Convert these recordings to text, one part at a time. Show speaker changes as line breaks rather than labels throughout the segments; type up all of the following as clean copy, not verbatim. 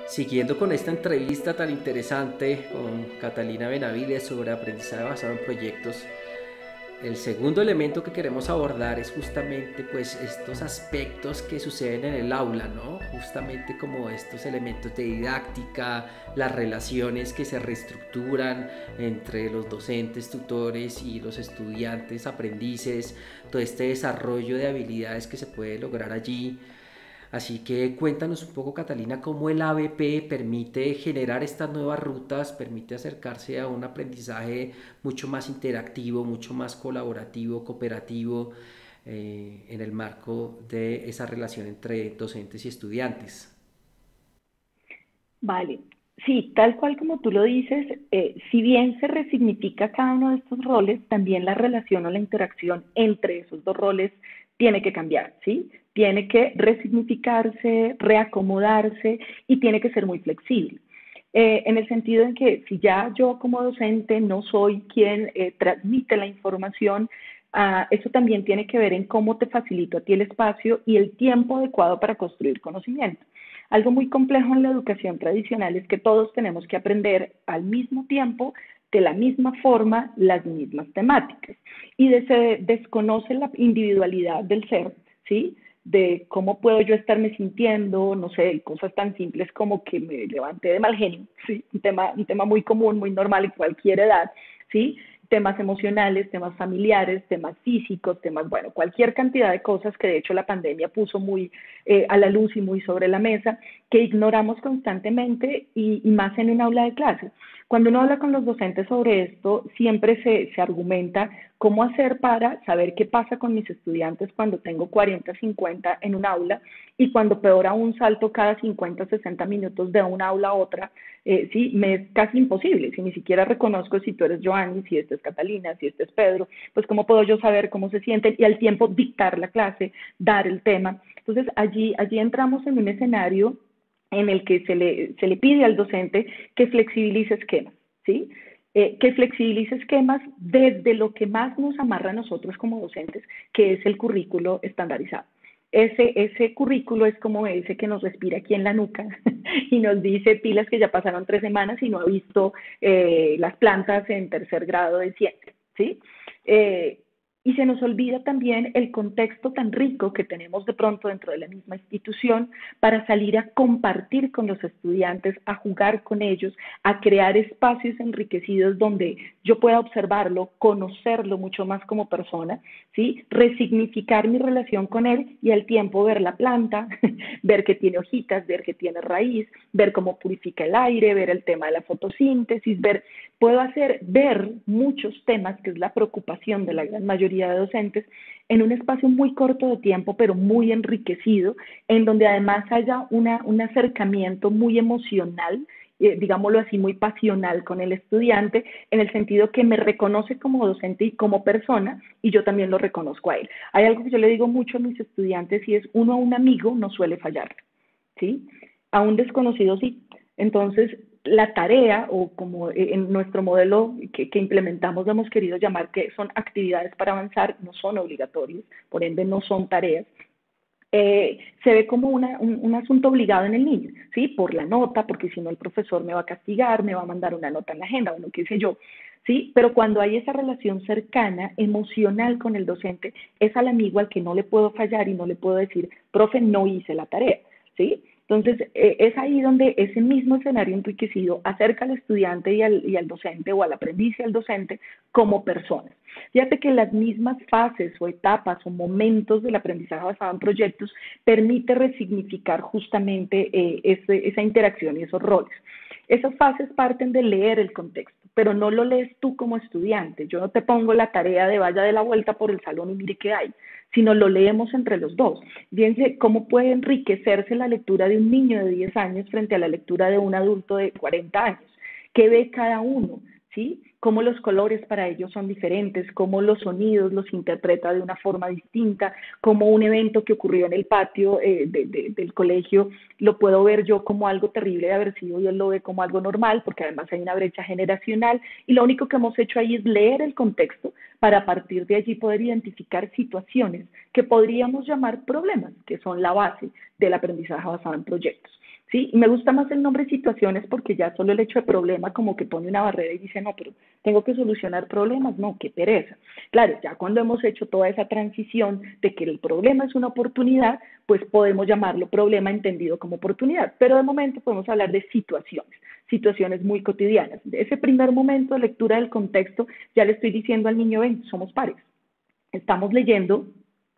Siguiendo con esta entrevista tan interesante con Catalina Benavides sobre aprendizaje basado en proyectos, el segundo elemento que queremos abordar es justamente pues estos aspectos que suceden en el aula, ¿no? Justamente como estos elementos de didáctica, las relaciones que se reestructuran entre los docentes, tutores y los estudiantes, aprendices, todo este desarrollo de habilidades que se puede lograr allí. Así que cuéntanos un poco, Catalina, cómo el ABP permite generar estas nuevas rutas, permite acercarse a un aprendizaje mucho más interactivo, mucho más colaborativo, cooperativo, en el marco de esa relación entre docentes y estudiantes.
Vale, sí, tal cual como tú lo dices, si bien se resignifica cada uno de estos roles, también la relación o la interacción entre esos dos roles tiene que cambiar, ¿sí? Tiene que resignificarse, reacomodarse y tiene que ser muy flexible. En el sentido en que si ya yo como docente no soy quien transmite la información, eso también tiene que ver en cómo te facilito a ti el espacio y el tiempo adecuado para construir conocimiento. Algo muy complejo en la educación tradicional es que todos tenemos que aprender al mismo tiempo, de la misma forma, las mismas temáticas. Y se desconoce la individualidad del ser, ¿sí? De cómo puedo yo estarme sintiendo, no sé, cosas tan simples como que me levanté de mal genio, ¿sí? Un tema muy común, muy normal en cualquier edad, ¿sí? Temas emocionales, temas familiares, temas físicos, temas, bueno, cualquier cantidad de cosas que de hecho la pandemia puso muy a la luz y muy sobre la mesa, que ignoramos constantemente y más en un aula de clase. Cuando uno habla con los docentes sobre esto, siempre se argumenta cómo hacer para saber qué pasa con mis estudiantes cuando tengo 40, 50 en un aula y cuando peor aún salto cada 50, 60 minutos de una aula a otra, sí, me es casi imposible. Si ni siquiera reconozco si tú eres Joanny, si este es Catalina, si este es Pedro, pues cómo puedo yo saber cómo se sienten y al tiempo dictar la clase, dar el tema. Entonces allí entramos en un escenario en el que se le pide al docente que flexibilice esquemas, ¿sí? Que flexibilice esquemas desde lo que más nos amarra a nosotros como docentes, que es el currículo estandarizado. Ese currículo es como ese que nos respira aquí en la nuca y nos dice pilas que ya pasaron 3 semanas y no ha visto las plantas en tercer grado de ciencia, ¿sí? Eh, y se nos olvida también el contexto tan rico que tenemos de pronto dentro de la misma institución para salir a compartir con los estudiantes, a jugar con ellos, a crear espacios enriquecidos donde yo pueda observarlo, conocerlo mucho más como persona, ¿sí? Resignificar mi relación con él y al tiempo ver la planta, ver que tiene hojitas, ver que tiene raíz, ver cómo purifica el aire, ver el tema de la fotosíntesis, puedo ver muchos temas, que es la preocupación de la gran mayoría de docentes, en un espacio muy corto de tiempo, pero muy enriquecido, en donde además haya un acercamiento muy emocional, digámoslo así, muy pasional con el estudiante, en el sentido que me reconoce como docente y como persona, y yo también lo reconozco a él. Hay algo que yo le digo mucho a mis estudiantes y es, uno a un amigo no suele fallar, ¿sí? A un desconocido sí. Entonces, la tarea, o como en nuestro modelo que implementamos lo hemos querido llamar, que son actividades para avanzar, no son obligatorias, por ende no son tareas, se ve como un asunto obligado en el niño, ¿sí? Por la nota, porque si no el profesor me va a castigar, me va a mandar una nota en la agenda, bueno, qué sé yo, ¿sí? Pero cuando hay esa relación cercana, emocional con el docente, es al amigo al que no le puedo fallar y no le puedo decir, profe, no hice la tarea, ¿sí? Entonces, es ahí donde ese mismo escenario enriquecido acerca al estudiante y al docente o al aprendiz y al docente como personas. Fíjate que las mismas fases o etapas o momentos del aprendizaje basado en proyectos permite resignificar justamente esa interacción y esos roles. Esas fases parten de leer el contexto, pero no lo lees tú como estudiante. Yo no te pongo la tarea de vaya de la vuelta por el salón y mire qué hay, sino lo leemos entre los dos. Fíjense cómo puede enriquecerse la lectura de un niño de 10 años frente a la lectura de un adulto de 40 años. ¿Qué ve cada uno? ¿Sí? Cómo los colores para ellos son diferentes, cómo los sonidos los interpreta de una forma distinta, cómo un evento que ocurrió en el patio del colegio lo puedo ver yo como algo terrible de haber sido y él lo ve como algo normal, porque además hay una brecha generacional y lo único que hemos hecho ahí es leer el contexto para a partir de allí poder identificar situaciones que podríamos llamar problemas, que son la base del aprendizaje basado en proyectos. ¿sí? Y me gusta más el nombre situaciones porque ya solo el hecho de problema como que pone una barrera y dice, no, pero tengo que solucionar problemas, no, qué pereza. Claro, ya cuando hemos hecho toda esa transición de que el problema es una oportunidad, pues podemos llamarlo problema entendido como oportunidad, pero de momento podemos hablar de situaciones muy cotidianas. De ese primer momento de lectura del contexto, ya le estoy diciendo al niño, ven, somos pares. Estamos leyendo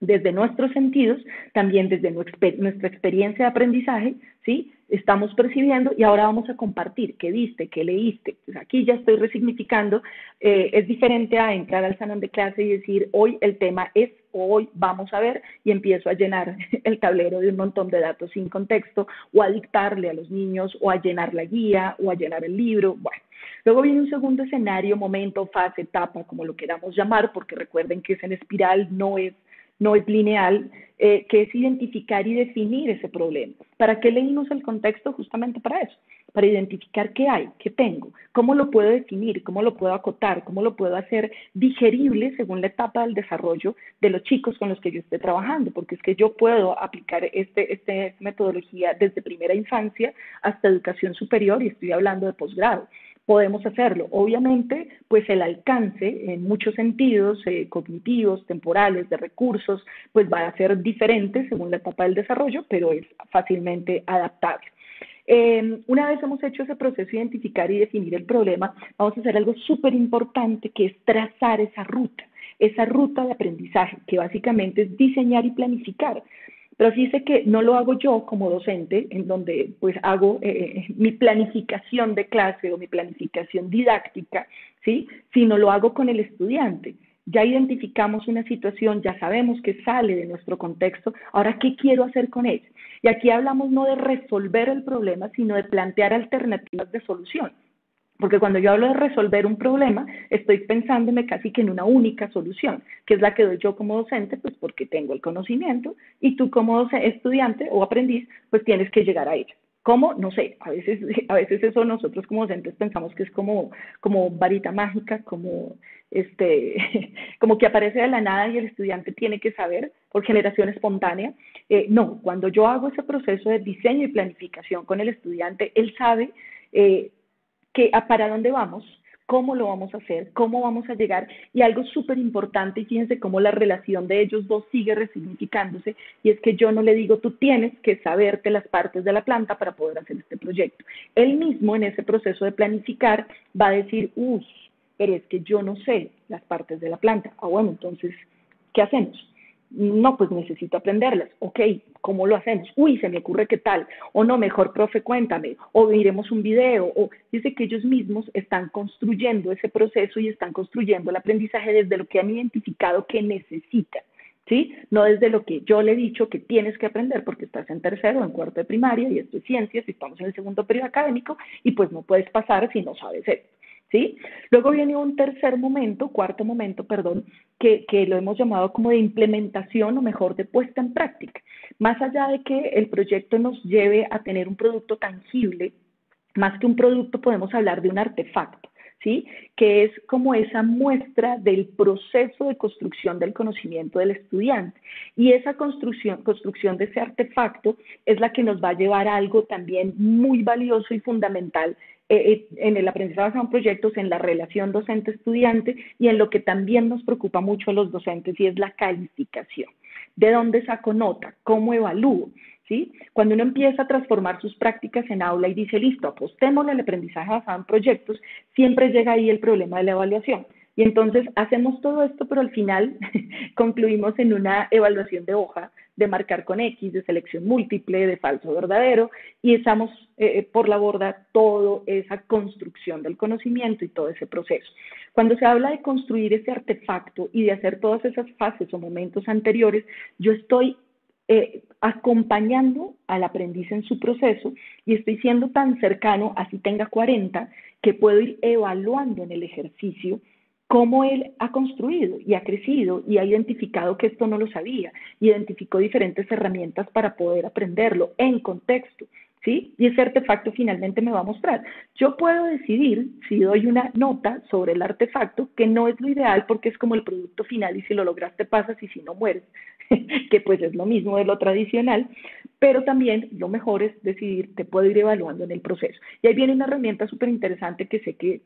desde nuestros sentidos, también desde nuestra experiencia de aprendizaje, ¿sí? Estamos percibiendo y ahora vamos a compartir qué viste, qué leíste. Pues aquí ya estoy resignificando. Es diferente a entrar al salón de clase y decir, hoy el tema es, hoy vamos a ver, y empiezo a llenar el tablero de un montón de datos sin contexto, o a dictarle a los niños, o a llenar la guía, o a llenar el libro. Bueno, luego viene un segundo escenario, momento, fase, etapa, como lo queramos llamar, porque recuerden que es en espiral, no es lineal, que es identificar y definir ese problema. ¿Para qué leímos el contexto? Justamente para eso, para identificar qué hay, qué tengo, cómo lo puedo definir, cómo lo puedo acotar, cómo lo puedo hacer digerible según la etapa del desarrollo de los chicos con los que yo esté trabajando, porque es que yo puedo aplicar esta metodología desde primera infancia hasta educación superior y estoy hablando de posgrado. Podemos hacerlo. Obviamente, pues el alcance en muchos sentidos, cognitivos, temporales, de recursos, pues va a ser diferente según la etapa del desarrollo, pero es fácilmente adaptable. Una vez hemos hecho ese proceso de identificar y definir el problema, vamos a hacer algo súper importante que es trazar esa ruta de aprendizaje, que básicamente es diseñar y planificar. Pero fíjese que no lo hago yo como docente, en donde pues hago mi planificación de clase o mi planificación didáctica, ¿sí? Sino lo hago con el estudiante. Ya identificamos una situación, ya sabemos que sale de nuestro contexto, ahora, ¿qué quiero hacer con ella? Y aquí hablamos no de resolver el problema, sino de plantear alternativas de solución. Porque cuando yo hablo de resolver un problema, estoy pensándome casi que en una única solución, que es la que doy yo como docente, pues porque tengo el conocimiento, y tú como estudiante o aprendiz, pues tienes que llegar a ella. ¿Cómo? No sé, a veces eso nosotros como docentes pensamos que es como varita mágica, como que aparece de la nada y el estudiante tiene que saber por generación espontánea. No, cuando yo hago ese proceso de diseño y planificación con el estudiante, él sabe para dónde vamos, cómo lo vamos a hacer, cómo vamos a llegar, y algo súper importante, y fíjense cómo la relación de ellos dos sigue resignificándose, y es que yo no le digo, tú tienes que saberte las partes de la planta para poder hacer este proyecto. Él mismo en ese proceso de planificar va a decir, pero es que yo no sé las partes de la planta. Ah, bueno, entonces, ¿qué hacemos? No, pues necesito aprenderlas. Ok, ¿cómo lo hacemos? Se me ocurre qué tal. O no, mejor, profe, cuéntame. O miremos un video. O dice que ellos mismos están construyendo ese proceso y están construyendo el aprendizaje desde lo que han identificado que necesitan. ¿Sí? No desde lo que yo le he dicho que tienes que aprender porque estás en tercero o en cuarto de primaria y esto es ciencias y estamos en el segundo periodo académico y pues no puedes pasar si no sabes esto. ¿Sí? Luego viene un cuarto momento, perdón, que lo hemos llamado como de implementación o mejor de puesta en práctica. Más allá de que el proyecto nos lleve a tener un producto tangible, más que un producto podemos hablar de un artefacto, ¿sí? Que es como esa muestra del proceso de construcción del conocimiento del estudiante. Y esa construcción de ese artefacto es la que nos va a llevar a algo también muy valioso y fundamental en el aprendizaje basado en proyectos, en la relación docente-estudiante y en lo que también nos preocupa mucho a los docentes y es la calificación. ¿De dónde saco nota? ¿Cómo evalúo? ¿Sí? Cuando uno empieza a transformar sus prácticas en aula y dice, listo, apostémosle al aprendizaje basado en proyectos, siempre llega ahí el problema de la evaluación. Y entonces hacemos todo esto, pero al final concluimos en una evaluación de hoja, de marcar con X, de selección múltiple, de falso verdadero, y echamos por la borda toda esa construcción del conocimiento y todo ese proceso. Cuando se habla de construir ese artefacto y de hacer todas esas fases o momentos anteriores, yo estoy acompañando al aprendiz en su proceso y estoy siendo tan cercano, así tenga 40, que puedo ir evaluando en el ejercicio cómo él ha construido y ha crecido y ha identificado que esto no lo sabía, identificó diferentes herramientas para poder aprenderlo en contexto, ¿sí? Y ese artefacto finalmente me va a mostrar. Yo puedo decidir si doy una nota sobre el artefacto, que no es lo ideal porque es como el producto final y si lo lograste pasas y si no mueres, que pues es lo mismo de lo tradicional, pero también lo mejor es decidir, te puedo ir evaluando en el proceso. Y ahí viene una herramienta súper interesante que sé que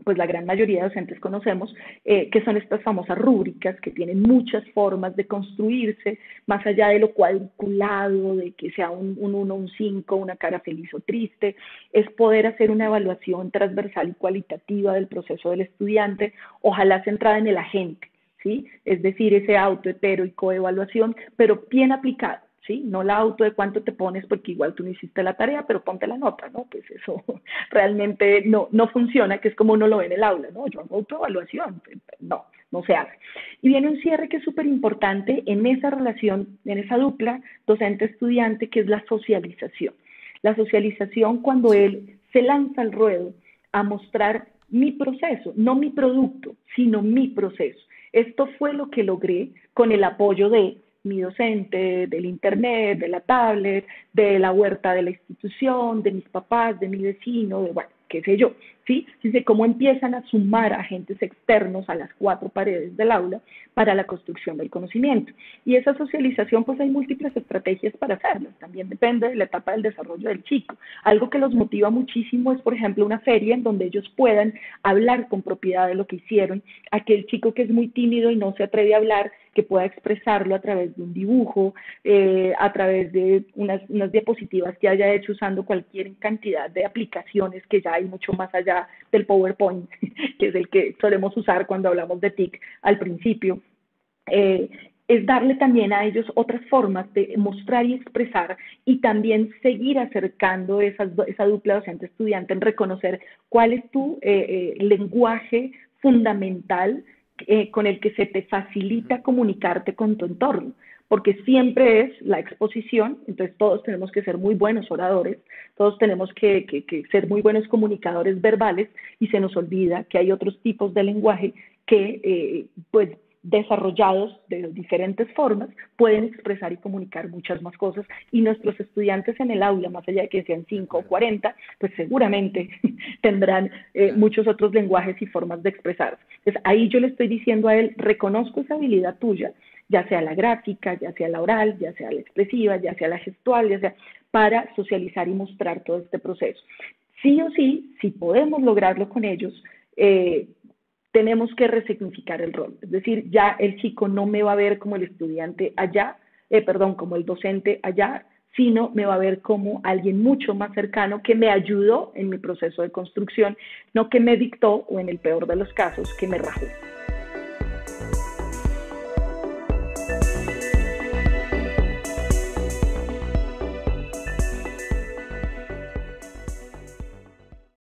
pues la gran mayoría de docentes conocemos, que son estas famosas rúbricas que tienen muchas formas de construirse, más allá de lo cuadriculado, de que sea un 1, un 5, una cara feliz o triste, es poder hacer una evaluación transversal y cualitativa del proceso del estudiante, ojalá centrada en el agente, ¿sí? Es decir, ese auto, hetero y coevaluación, pero bien aplicado. ¿Sí? No la auto de cuánto te pones porque igual tú no hiciste la tarea, pero ponte la nota, ¿no? Pues eso realmente no funciona, que es como uno lo ve en el aula, ¿no? Yo hago autoevaluación, no se hace. Y viene un cierre que es súper importante en esa relación, en esa dupla docente-estudiante, que es la socialización. La socialización cuando
Sí.
él se lanza al ruedo a mostrar mi proceso, no mi producto, sino mi proceso. Esto fue lo que logré con el apoyo de mi docente, del internet, de la tablet, de la huerta de la institución, de mis papás, de mi vecino, de bueno, qué sé yo, ¿sí? Dice cómo empiezan a sumar agentes externos a las 4 paredes del aula para la construcción del conocimiento. Y esa socialización, pues hay múltiples estrategias para hacerlo, también depende de la etapa del desarrollo del chico. Algo que los motiva muchísimo es, por ejemplo, una feria en donde ellos puedan hablar con propiedad de lo que hicieron, aquel chico que es muy tímido y no se atreve a hablar, que pueda expresarlo a través de un dibujo, a través de unas diapositivas que haya hecho usando cualquier cantidad de aplicaciones que ya hay mucho más allá del PowerPoint, que es el que solemos usar cuando hablamos de TIC al principio. Es darle también a ellos otras formas de mostrar y expresar y también seguir acercando esa dupla docente-estudiante en reconocer cuál es tu lenguaje fundamental con el que se te facilita comunicarte con tu entorno, porque siempre es la exposición, entonces todos tenemos que ser muy buenos oradores, todos tenemos que ser muy buenos comunicadores verbales y se nos olvida que hay otros tipos de lenguaje que pues desarrollados de diferentes formas, pueden expresar y comunicar muchas más cosas y nuestros estudiantes en el aula, más allá de que sean 5 o 40, pues seguramente tendrán
Claro.
muchos otros lenguajes y formas de expresarse. Entonces ahí yo le estoy diciendo a él, reconozco esa habilidad tuya, ya sea la gráfica, ya sea la oral, ya sea la expresiva, ya sea la gestual, ya sea para socializar y mostrar todo este proceso. Sí o sí, si podemos lograrlo con ellos, tenemos que resignificar el rol. Es decir, ya el chico no me va a ver como el estudiante allá, como el docente allá, sino me va a ver como alguien mucho más cercano que me ayudó en mi proceso de construcción, no que me dictó o en el peor de los casos, que me rajó.